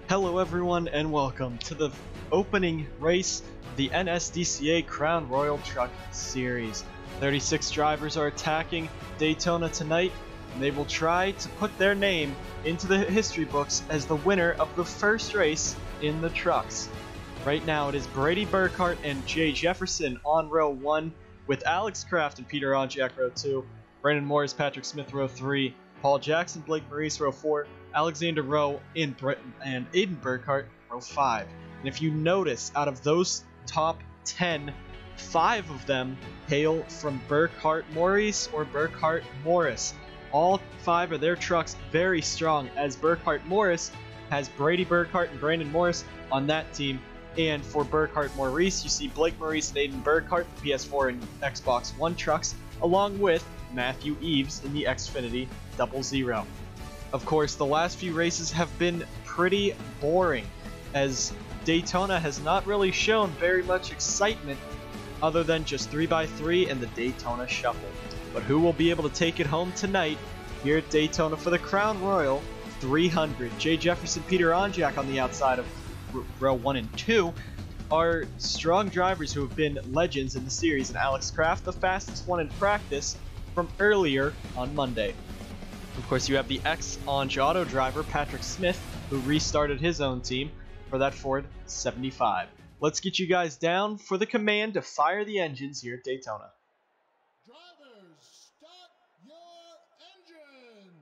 Hello everyone and welcome to the opening race of the NSDCA Crown Royal Truck Series. 36 drivers are attacking Daytona tonight, and they will try to put their name into the history books as the winner of the first race in the trucks. Right now it is Brady Burkhart and Jay Jefferson on row 1, with Alex Kraft and Peter Onjak row 2, Brandon Morris, Patrick Smith row 3, Paul Jackson, Blake Maurice row 4, Alexander Rowe and Aiden Burkhart row 5. And if you notice, out of those top 10, 5 of them hail from Burkhart Maurice or Burkhart Morris. All 5 of their trucks very strong, as Burkhart Morris has Brady Burkhart and Brandon Morris on that team. And for Burkhart Maurice, you see Blake Maurice and Aiden Burkhart, the PS4 and Xbox One trucks, along with Matthew Eves in the Xfinity 00. Of course, the last few races have been pretty boring, as Daytona has not really shown very much excitement other than just 3x3 and the Daytona Shuffle. But who will be able to take it home tonight here at Daytona for the Crown Royal 300? Jay Jefferson, Peter Onjak on the outside of row 1 and 2 are strong drivers who have been legends in the series, and Alex Kraft, the fastest one in practice from earlier on Monday. Of course, you have the ex-Onge Auto driver, Patrick Smith, who restarted his own team for that Ford 75. Let's get you guys down for the command to fire the engines here at Daytona. Drivers, start your engines!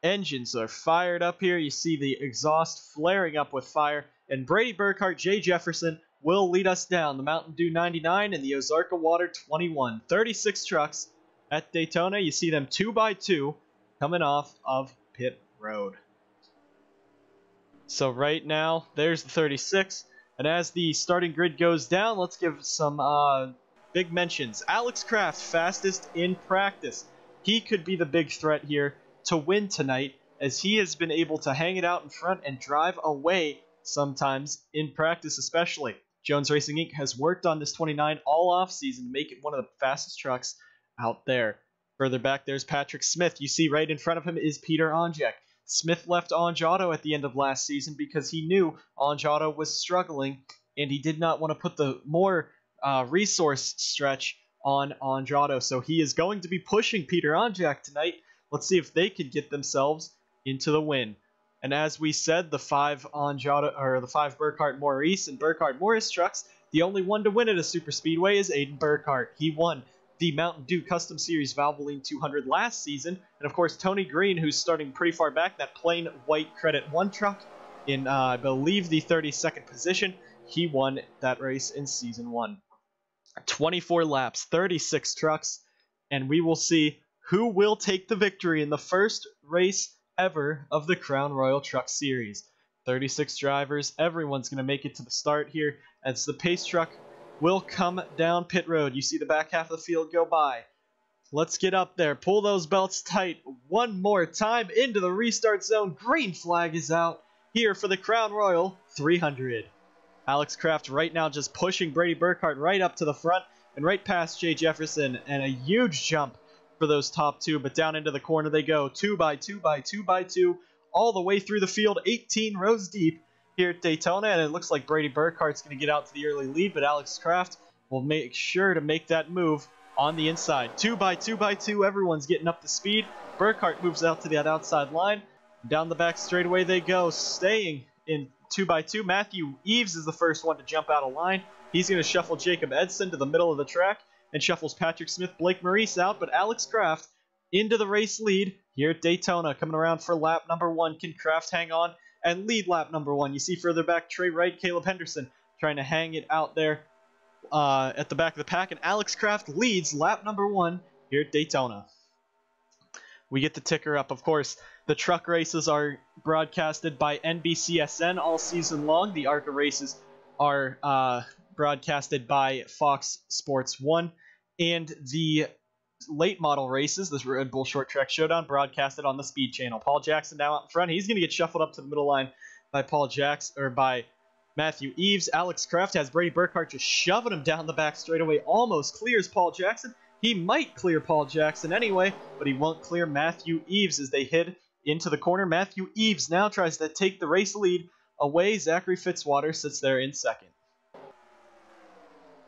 Engines are fired up here. You see the exhaust flaring up with fire, and Brady Burkhart, Jay Jefferson will lead us down the Mountain Dew 99 and the Ozarka Water 21. 36 trucks at Daytona. You see them 2x2 coming off of pit road. So right now, there's the 36. And as the starting grid goes down, let's give some big mentions. Alex Kraft, fastest in practice. He could be the big threat here to win tonight, as he has been able to hang it out in front and drive away sometimes in practice especially. Jones Racing Inc. has worked on this 29 all off season to make it one of the fastest trucks out there. Further back, there's Patrick Smith. You see right in front of him is Peter Onjak. Smith left Onge Auto at the end of last season because he knew Onge Auto was struggling, and he did not want to put the more resource stretch on Onge Auto. So he is going to be pushing Peter Onjak tonight. Let's see if they could get themselves into the win. And as we said, the 5 Onge Auto, or the 5 Burkhart Maurice and Burkhart Morris trucks, the only one to win at a superspeedway is Aiden Burkhart. He won the Mountain Dew Custom Series Valvoline 200 last season. And of course, Tony Green, who's starting pretty far back, that plain white Credit 1 truck in, I believe, the 32nd position. He won that race in Season 1. 24 laps, 36 trucks, and we will see who will take the victory in the first race ever of the Crown Royal Truck Series. 36 drivers, everyone's going to make it to the start here as the pace truck will come down pit road. You see the back half of the field go by. Let's get up there. Pull those belts tight one more time into the restart zone. Green flag is out here for the Crown Royal 300. Alex Kraft right now just pushing Brady Burkhart right up to the front and right past Jay Jefferson, and a huge jump for those top 2, but down into the corner they go. 2x2 all the way through the field, 18 rows deep here at Daytona, and it looks like Brady Burkhart's going to get out to the early lead, but Alex Kraft will make sure to make that move on the inside. 2x2, everyone's getting up to speed. Burkhart moves out to that outside line. Down the back straightaway they go, staying in 2x2. Matthew Eves is the first one to jump out of line. He's going to shuffle Jacob Edson to the middle of the track and shuffles Patrick Smith, Blake Maurice out, but Alex Kraft into the race lead here at Daytona. Coming around for lap number 1. Can Kraft hang on and lead lap number 1? You see further back Trey Wright, Caleb Henderson trying to hang it out there at the back of the pack, and Alex Kraft leads lap number 1 here at Daytona. We get the ticker up. Of course, the truck races are broadcasted by NBCSN all season long. The ARCA races are broadcasted by Fox Sports 1, and the late model races, this Red Bull Short Track Showdown, broadcasted on the Speed Channel. Paul Jackson now out in front. He's going to get shuffled up to the middle line by by Matthew Eves. Alex Kraft has Brady Burkhart just shoving him down the back straightaway. Almost clears Paul Jackson. He might clear Paul Jackson anyway, but he won't clear Matthew Eves as they hit into the corner. Matthew Eves now tries to take the race lead away. Zachary Fitzwater sits there in second.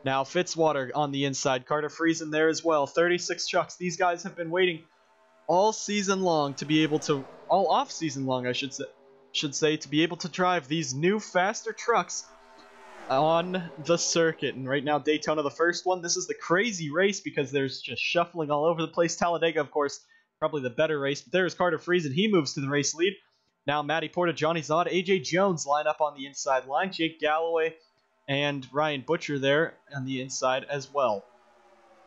Now Fitzwater on the inside. Carter Friesen there as well. 36 trucks. These guys have been waiting all season long to be able to, all off season long I should say, to be able to drive these new faster trucks on the circuit. And right now Daytona, the first one. This is the crazy race because there's just shuffling all over the place. Talladega, of course, probably the better race. But there's Carter Friesen. He moves to the race lead. Now Matty Porta, Johnny Zod, AJ Jones line up on the inside line. Jake Galloway and Ryan Butcher there on the inside as well.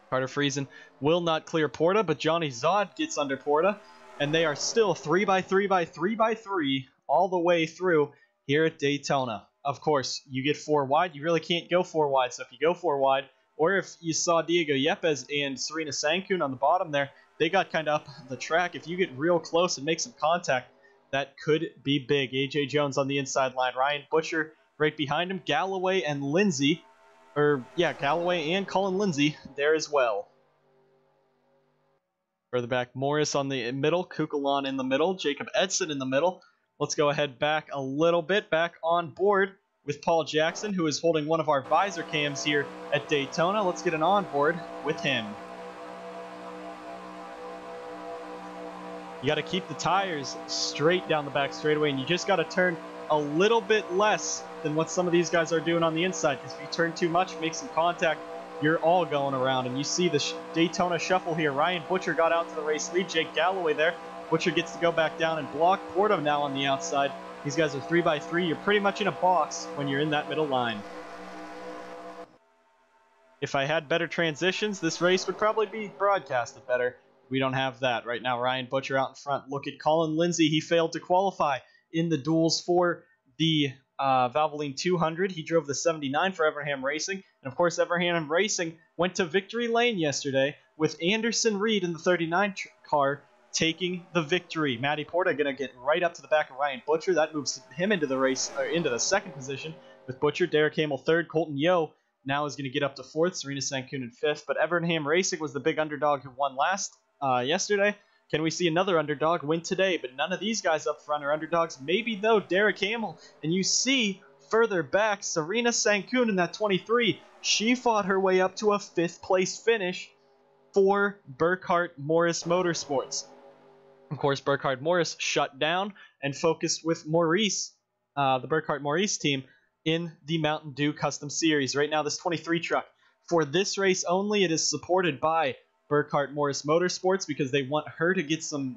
Carter Friesen will not clear Porta, but Johnny Zod gets under Porta, and they are still 3x3 all the way through here at Daytona. Of course, you get 4 wide. You really can't go 4 wide, so if you go 4 wide, or if you saw Diego Yepes and Serena Sankun on the bottom there, they got kind of up the track. If you get real close and make some contact, that could be big. AJ Jones on the inside line. Ryan Butcher right behind him. Galloway and Lindsay. Galloway and Colin Lindsay there as well. Further back, Morris on the middle. Kukulon in the middle. Jacob Edson in the middle. Let's go ahead back a little bit. Back on board with Paul Jackson, who is holding one of our visor cams here at Daytona. Let's get an onboard with him. You got to keep the tires straight down the back straightaway, and you just got to turn a little bit less than what some of these guys are doing on the inside, because if you turn too much, make some contact, you're all going around. And you see the Daytona shuffle here. Ryan Butcher got out to the race lead. Jake Galloway there. Butcher gets to go back down and block. Porta now on the outside. These guys are 3x3. You're pretty much in a box when you're in that middle line. If I had better transitions, this race would probably be broadcasted better. We don't have that right now. Ryan Butcher out in front. Look at Colin Lindsay. He failed to qualify in the duels for the Valvoline 200. He drove the 79 for Evernham Racing. And of course, Evernham Racing went to victory lane yesterday with Anderson Reed in the 39 car taking the victory. Matty Porta going to get right up to the back of Ryan Butcher. That moves him into the race, or into the second position with Butcher. Derek Hamill third. Colton Yo now is going to get up to fourth. Serena Sankun in fifth. But Evernham Racing was the big underdog who won yesterday. Can we see another underdog win today? But none of these guys up front are underdogs. Maybe, though, Derek Hamill. And you see further back, Serena Sankun in that 23. She fought her way up to a 5th place finish for Burkhart Morris Motorsports. Of course, Burkhart Morris shut down and focused with Maurice, the Burkhart Maurice team, in the Mountain Dew Custom Series. Right now, this 23 truck, for this race only, it is supported by Burkhart Morris Motorsports because they want her to get some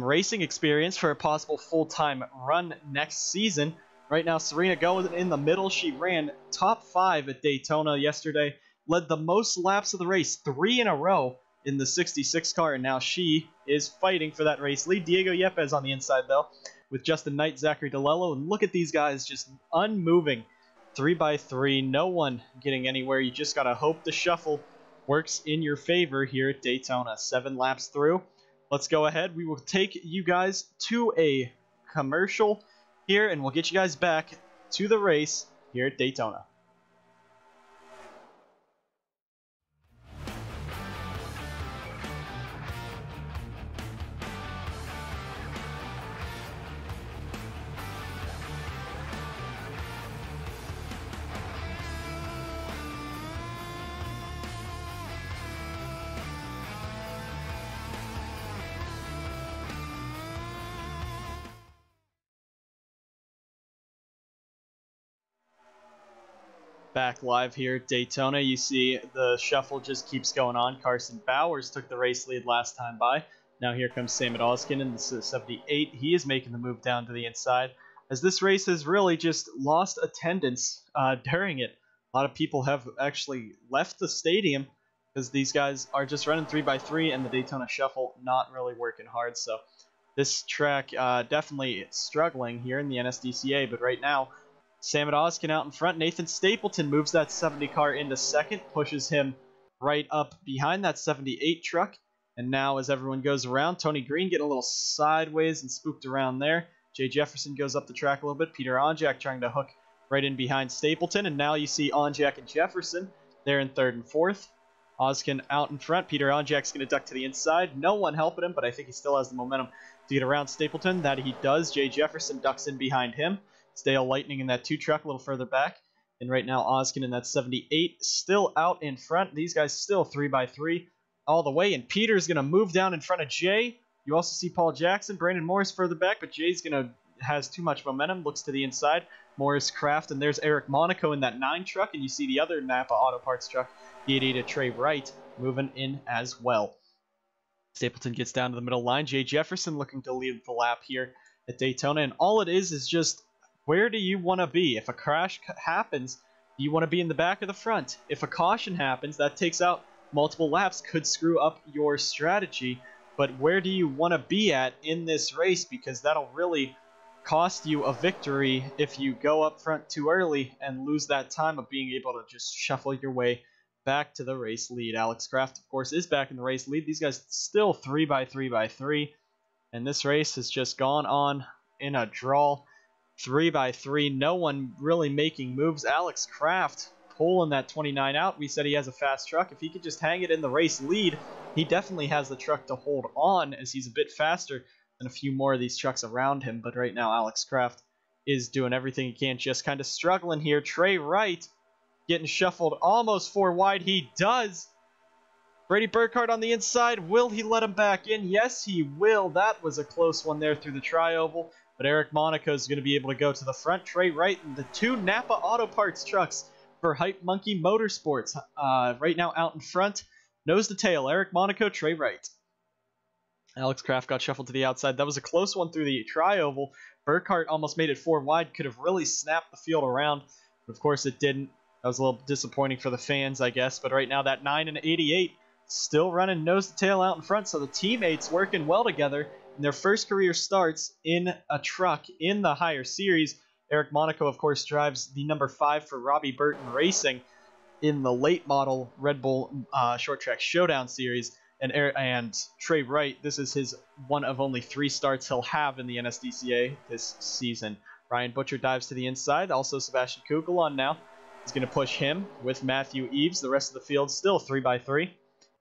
racing experience for a possible full-time run next season. Right now, Serena going in the middle. She ran top 5 at Daytona yesterday, led the most laps of the race, 3 in a row in the 66 car, and now she is fighting for that race lead. Diego Yepes on the inside, though, with Justin Knight, Zachary DeLello, and look at these guys just unmoving. 3x3, no one getting anywhere. You just got to hope the shuffle works in your favor here at Daytona. 7 laps through. Let's go ahead. We will take you guys to a commercial here, and we'll get you guys back to the race here at Daytona. Back live here at Daytona. You see the shuffle just keeps going on. Carson Bowers took the race lead last time by. Now here comes Sam Oskin in the 78. He is making the move down to the inside, as this race has really just lost attendance during it. A lot of people have actually left the stadium because these guys are just running 3x3 and the Daytona shuffle not really working hard. So this track definitely struggling here in the NSDCA, but right now Sam Oskin out in front. Nathan Stapleton moves that 70 car into second, pushes him right up behind that 78 truck. And now as everyone goes around, Tony Green getting a little sideways and spooked around there. Jay Jefferson goes up the track a little bit. Peter Onjak trying to hook right in behind Stapleton. And now you see Onjak and Jefferson there in third and fourth. Oskin out in front. Peter Onjak's going to duck to the inside. No one helping him, but I think he still has the momentum to get around Stapleton. That he does. Jay Jefferson ducks in behind him. It's Dale Lightning in that 2-truck a little further back. And right now, Oskin in that 78 still out in front. These guys still 3x3 all the way. And Peter's going to move down in front of Jay. You also see Paul Jackson, Brandon Morris further back, but Jay's has too much momentum. Looks to the inside. Morris Kraft, and there's Eric Monaco in that 9 truck. And you see the other Napa Auto Parts truck, the 88 Trey Wright, moving in as well. Stapleton gets down to the middle line. Jay Jefferson looking to lead the lap here at Daytona. And all it is just, where do you want to be? If a crash happens, do you want to be in the back or the front? If a caution happens, that takes out multiple laps, could screw up your strategy. But where do you want to be at in this race? Because that'll really cost you a victory if you go up front too early and lose that time of being able to just shuffle your way back to the race lead. Alex Kraft, of course, is back in the race lead. These guys still 3x3x3. And this race has just gone on in a draw. 3x3. No one really making moves. Alex Kraft pulling that 29 out. We said he has a fast truck. If he could just hang it in the race lead, he definitely has the truck to hold on, as he's a bit faster than a few more of these trucks around him. But right now, Alex Kraft is doing everything he can, just kind of struggling here. Trey Wright getting shuffled almost 4 wide. He does. Brady Burkhardt on the inside. Will he let him back in? Yes, he will. That was a close one there through the tri-oval. But Eric Monaco is going to be able to go to the front. Trey Wright and the 2 Napa Auto Parts trucks for Hype Monkey Motorsports. Right now out in front. Nose to tail. Eric Monaco, Trey Wright. Alex Kraft got shuffled to the outside. That was a close one through the tri-oval. Burkhardt almost made it 4 wide. Could have really snapped the field around. But of course it didn't. That was a little disappointing for the fans, I guess. But right now that 9 and 88 still running nose to tail out in front. So the teammates working well together. And their first career starts in a truck in the higher series. Eric Monaco, of course, drives the number 5 for Robbie Burton Racing in the late model Red Bull Short Track Showdown Series. And Trey Wright, this is his one of only 3 starts he'll have in the NSDCA this season. Ryan Butcher dives to the inside. Also Sebastian Kugel on now. He's going to push him with Matthew Eves. The rest of the field still 3x3.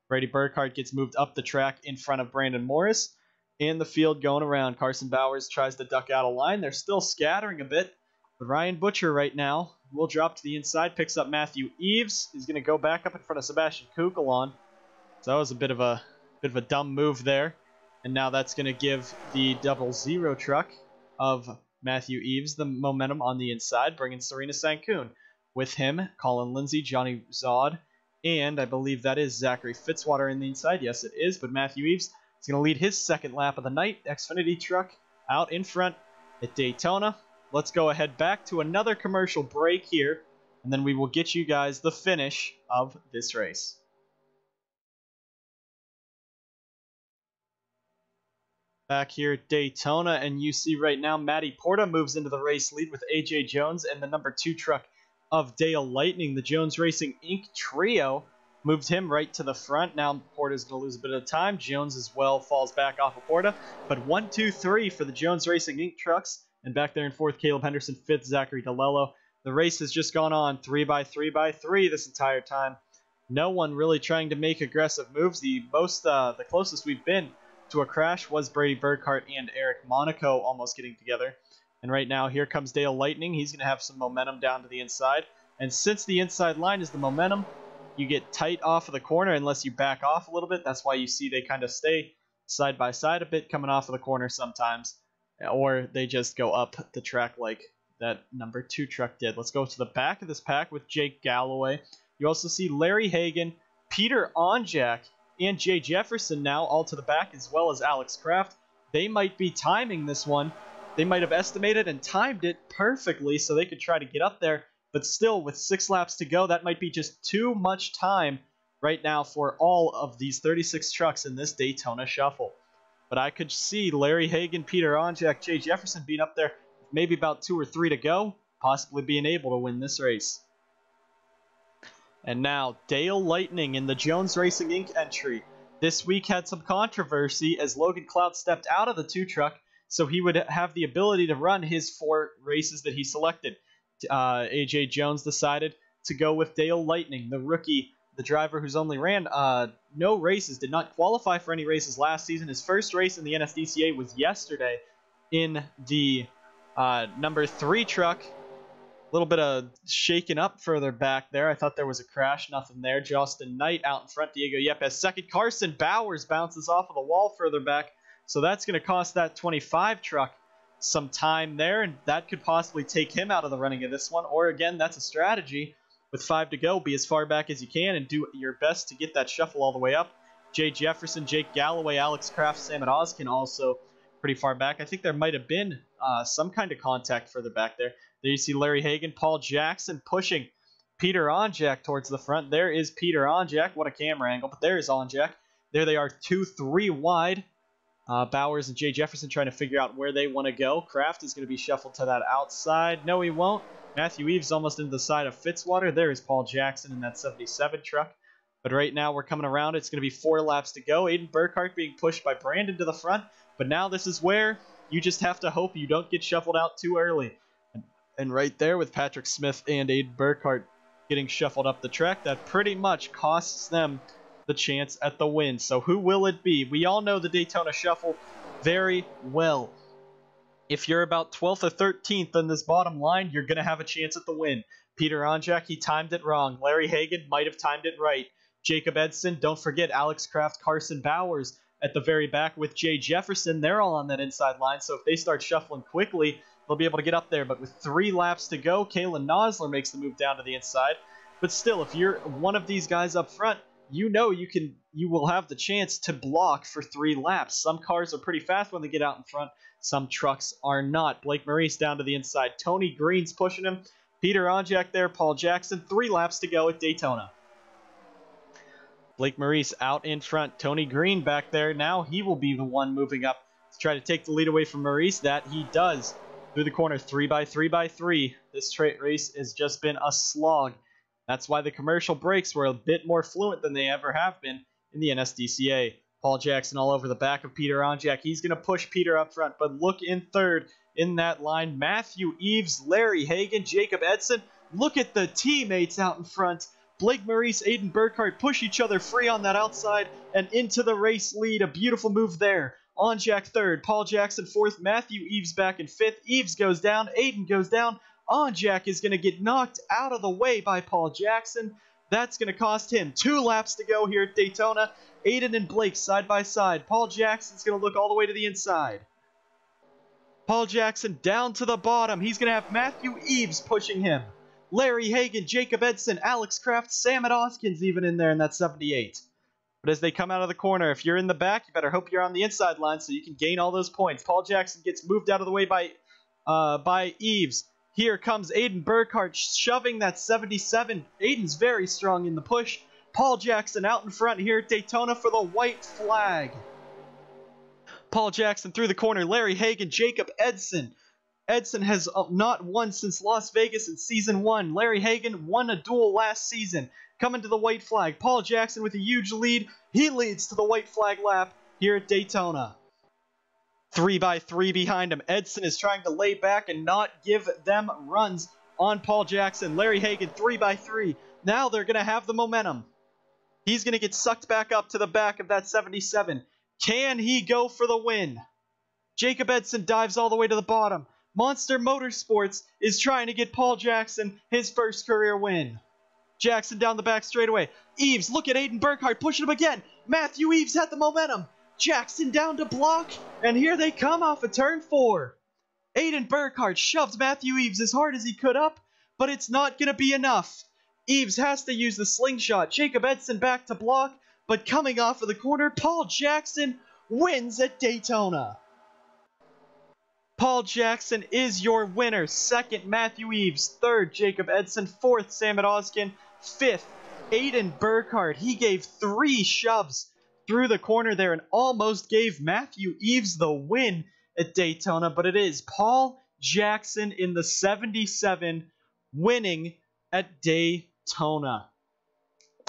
Brady Burkhardt gets moved up the track in front of Brandon Morris. And the field going around. Carson Bowers tries to duck out of line. They're still scattering a bit. But Ryan Butcher right now will drop to the inside. Picks up Matthew Eves. He's going to go back up in front of Sebastian Kugel on. So that was a bit of a dumb move there. And now that's going to give the 00 truck of Matthew Eves the momentum on the inside, bringing Serena Sankoon. With him, Colin Lindsay, Johnny Zod, and I believe that is Zachary Fitzwater in the inside. Yes, it is. But Matthew Eves is going to lead his second lap of the night. Xfinity truck out in front at Daytona. Let's go ahead back to another commercial break here, and then we will get you guys the finish of this race. Back here at Daytona, and you see right now Matty Porta moves into the race lead with AJ Jones and the number 2 truck of Dale Lightning. The Jones Racing Inc. trio moved him right to the front. Now Porta's going to lose a bit of time. Jones as well falls back off of Porta. But 1, 2, 3 for the Jones Racing Inc. trucks. And back there in 4th, Caleb Henderson. 5th, Zachary DeLello. The race has just gone on 3x3x3 this entire time. No one really trying to make aggressive moves. The closest we've been to a crash was Brady Burkhardt and Eric Monaco almost getting together. And right now, here comes Dale Lightning. He's going to have some momentum down to the inside. And since the inside line is the momentum, you get tight off of the corner unless you back off a little bit. That's why you see they kind of stay side by side a bit coming off of the corner sometimes. Or they just go up the track like that number 2 truck did. Let's go to the back of this pack with Jake Galloway. You also see Larry Hagan, Peter Onjak, and Jay Jefferson now all to the back, as well as Alex Kraft. They might be timing this one. They might have estimated and timed it perfectly so they could try to get up there. But still, with 6 laps to go, that might be just too much time right now for all of these 36 trucks in this Daytona Shuffle. But I could see Larry Hagan, Peter Onjak, Jay Jefferson being up there, maybe about 2 or 3 to go, possibly being able to win this race. And now, Dale Lightning in the Jones Racing Inc. entry. This week had some controversy as Logan Cloud stepped out of the 2 truck, so he would have the ability to run his 4 races that he selected. AJ Jones decided to go with Dale Lightning, the rookie the driver who's only ran no races, did not qualify for any races last season. His first race in the NSDCA was yesterday in the number 3 truck. A little bit of shaking up further back there. I thought there was a crash. Nothing there. Justin Knight out in front. Diego Yepes second. Carson Bowers bounces off of the wall further back. So that's going to cost that 25 truck some time there, and that could possibly take him out of the running of this one. Or again, that's a strategy. With 5 to go, be as far back as you can and do your best to get that shuffle all the way up. Jay Jefferson, Jake Galloway, Alex Kraft, Sam Oskin also pretty far back. I think there might have been some kind of contact further back there. There you see Larry Hagan, Paul Jackson pushing Peter Onjak towards the front. There is Peter Onjak. What a camera angle, but there is Onjak. There they are, 2-3 wide. Bowers and Jay Jefferson trying to figure out where they want to go. Kraft is going to be shuffled to that outside. No, he won't. Matthew Eves almost into the side of Fitzwater. There is Paul Jackson in that 77 truck. But right now we're coming around. It's going to be 4 laps to go. Aiden Burkhart being pushed by Brandon to the front. But now this is where you just have to hope you don't get shuffled out too early. And right there with Patrick Smith and Aiden Burkhart getting shuffled up the track, that pretty much costs them the chance at the win. So who will it be? We all know the Daytona Shuffle very well. If you're about 12th or 13th on this bottom line, you're going to have a chance at the win. Peter Onjak, he timed it wrong. Larry Hagan might have timed it right. Jacob Edson, don't forget Alex Kraft, Carson Bowers at the very back with Jay Jefferson. They're all on that inside line, so if they start shuffling quickly, they'll be able to get up there. But with 3 laps to go, Kalen Nosler makes the move down to the inside. But still, if you're one of these guys up front, you know you will have the chance to block for 3 laps. Some cars are pretty fast when they get out in front. Some trucks are not. Blake Maurice down to the inside. Tony Green's pushing him. Peter Onjak there. Paul Jackson. 3 laps to go at Daytona. Blake Maurice out in front. Tony Green back there. Now he will be the one moving up to try to take the lead away from Maurice. That he does. Through the corner, 3x3x3. This race has just been a slog. That's why the commercial brakes were a bit more fluent than they ever have been in the NSDCA. Paul Jackson all over the back of Peter Onjak. He's going to push Peter up front, but look in third in that line. Matthew Eves, Larry Hagan, Jacob Edson. Look at the teammates out in front. Blake Maurice, Aiden Burkhart push each other free on that outside and into the race lead. A beautiful move there. Onjak third, Paul Jackson fourth, Matthew Eves back in fifth. Eves goes down, Aiden goes down. Onjak is going to get knocked out of the way by Paul Jackson. That's going to cost him 2 laps to go here at Daytona. Aiden and Blake side by side. Paul Jackson's going to look all the way to the inside. Paul Jackson down to the bottom. He's going to have Matthew Eves pushing him. Larry Hagan, Jacob Edson, Alex Kraft, Sam Oskins even in there in that 78. But as they come out of the corner, if you're in the back, you better hope you're on the inside line so you can gain all those points. Paul Jackson gets moved out of the way by Eves. Here comes Aiden Burkhart shoving that 77. Aiden's very strong in the push. Paul Jackson out in front here at Daytona for the white flag. Paul Jackson through the corner. Larry Hagan, Jacob Edson. Edson has not won since Las Vegas in Season 1. Larry Hagan won a duel last season. Coming to the white flag. Paul Jackson with a huge lead. He leads to the white flag lap here at Daytona. 3x3 behind him. Edson is trying to lay back and not give them runs on Paul Jackson. Larry Hagan, 3x3. Now they're going to have the momentum. He's going to get sucked back up to the back of that 77. Can he go for the win? Jacob Edson dives all the way to the bottom. Monster Motorsports is trying to get Paul Jackson his first career win. Jackson down the back straightaway. Eves, look at Aiden Burkhart pushing him again. Matthew Eves had the momentum. Jackson down to block, and here they come off of turn 4. Aiden Burkhart shoved Matthew Eves as hard as he could up, but it's not going to be enough. Eves has to use the slingshot. Jacob Edson back to block, but coming off of the corner, Paul Jackson wins at Daytona. Paul Jackson is your winner. Second, Matthew Eves. Third, Jacob Edson. Fourth, Sam Oskin. Fifth, Aiden Burkhart. He gave 3 shoves through the corner there and almost gave Matthew Eves the win at Daytona, but it is Paul Jackson in the 77 winning at Daytona.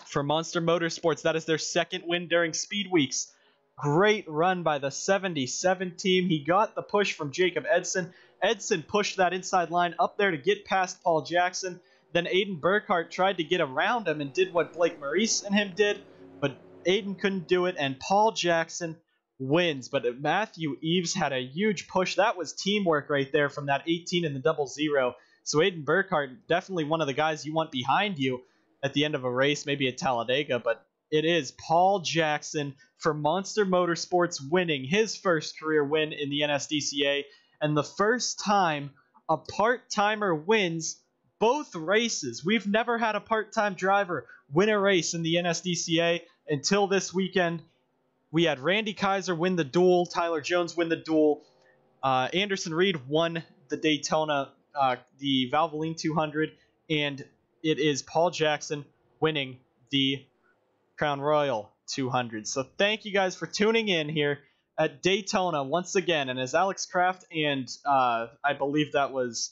For Monster Motorsports, that is their second win during Speed Weeks. Great run by the 77 team. He got the push from Jacob Edson. Edson pushed that inside line up there to get past Paul Jackson. Then Aiden Burkhart tried to get around him and did what Blake Maurice and him did, but Aiden couldn't do it, and Paul Jackson wins. But Matthew Eves had a huge push. That was teamwork right there from that 18 in the 00. So Aiden Burkhart, definitely one of the guys you want behind you at the end of a race, maybe at Talladega, but it is Paul Jackson for Monster Motorsports winning his first career win in the NSDCA, and the first time a part-timer wins both races. We've never had a part-time driver win a race in the NSDCA until this weekend. We had Randy Kaiser win the duel, Tyler Jones win the duel, Anderson Reed won the Daytona, the Valvoline 200, and it is Paul Jackson winning the Crown Royal 200. So thank you guys for tuning in here at Daytona once again. And as Alex Kraft and I believe that was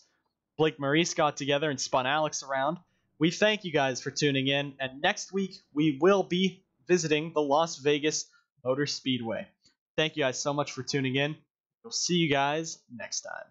Blake Maurice got together and spun Alex around, we thank you guys for tuning in. And next week, we will be visiting the Las Vegas Motor Speedway. Thank you guys so much for tuning in. We'll see you guys next time.